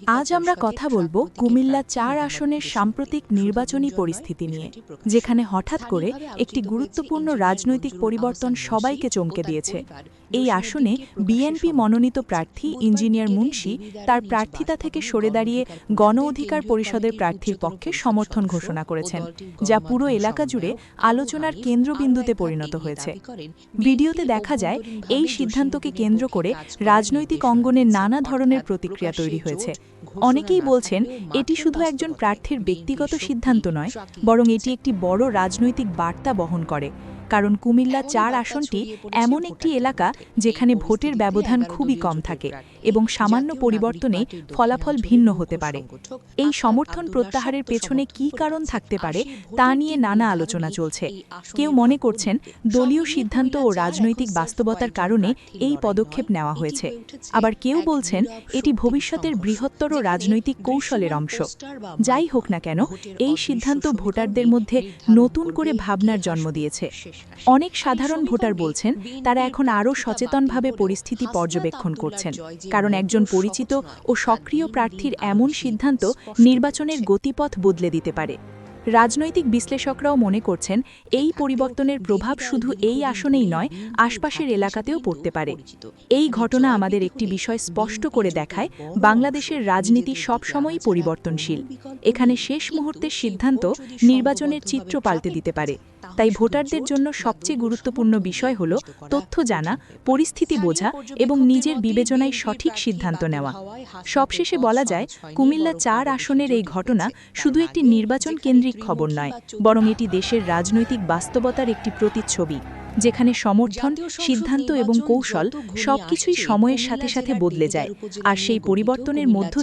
আজ আমরা কথা বলবো কুমিল্লা ৪ আসনের সাম্প্রতিক নির্বাচনী পরিস্থিতি নিয়ে, যেখানে হঠাৎ করে একটি গুরুত্বপূর্ণ রাজনৈতিক পরিবর্তন সবাইকে চমকে দিয়েছে। এই আসনে বিএনপি মনোনীত প্রার্থী ইঞ্জিনিয়ার মুন্সি তার প্রার্থিতা থেকে সরে দাঁড়িয়ে গণ অধিকার পরিষদের প্রার্থীর পক্ষে সমর্থন ঘোষণা করেছেন, যা পুরো এলাকা জুড়ে আলোচনার কেন্দ্রবিন্দুতে পরিণত হয়েছে। ভিডিওতে দেখা যায় এই সিদ্ধান্তকে কেন্দ্র করে রাজনৈতিক অঙ্গনে নানা ধরনের প্রতিক্রিয়া তৈরি হয়েছে। অনেকেই বলছেন এটি শুধু একজন প্রার্থীর ব্যক্তিগত সিদ্ধান্ত নয়, বরং এটি একটি বড় রাজনৈতিক বার্তা বহন করে। কারণ কুমিল্লা ৪ আসনটি এমন একটি এলাকা যেখানে ভোটের ব্যবধান খুবই কম থাকে এবং সামান্য পরিবর্তনে ফলাফল ভিন্ন হতে পারে। এই সমর্থন প্রত্যাহারের পেছনে কী কারণ থাকতে পারে তা নিয়ে নানা আলোচনা চলছে। কেউ মনে করছেন দলীয় সিদ্ধান্ত ও রাজনৈতিক বাস্তবতার কারণে এই পদক্ষেপ নেওয়া হয়েছে, আবার কেউ বলছেন এটি ভবিষ্যতের বৃহত্তর রাজনৈতিক কৌশলের অংশ। যাই হোক না কেন, এই সিদ্ধান্ত ভোটারদের মধ্যে নতুন করে ভাবনার জন্ম দিয়েছে। অনেক সাধারণ ভোটার বলছেন তারা এখন আরও সচেতনভাবে পরিস্থিতি পর্যবেক্ষণ করছেন, কারণ একজন পরিচিত ও সক্রিয় প্রার্থীর এমন সিদ্ধান্ত নির্বাচনের গতিপথ বদলে দিতে পারে। রাজনৈতিক বিশ্লেষকরাও মনে করছেন এই পরিবর্তনের প্রভাব শুধু এই আসনেই নয়, আশপাশের এলাকাতেও পড়তে পারে। এই ঘটনা আমাদের একটি বিষয় স্পষ্ট করে দেখায়, বাংলাদেশের রাজনীতি সবসময়ই পরিবর্তনশীল। এখানে শেষ মুহূর্তের সিদ্ধান্ত নির্বাচনের চিত্র পাল্টে দিতে পারে। তাই ভোটারদের জন্য সবচেয়ে গুরুত্বপূর্ণ বিষয় হল তথ্য জানা, পরিস্থিতি বোঝা এবং নিজের বিবেচনায় সঠিক সিদ্ধান্ত নেওয়া। সবশেষে বলা যায়, কুমিল্লা ৪ আসনের এই ঘটনা শুধু একটি নির্বাচন কেন্দ্রিক খবর নয়, বরং এটি দেশের রাজনৈতিক বাস্তবতার একটি প্রতিচ্ছবি, যেখানে সমর্থন, সিদ্ধান্ত এবং কৌশল সবকিছুই সময়ের সাথে সাথে বদলে যায়। আর সেই পরিবর্তনের মধ্য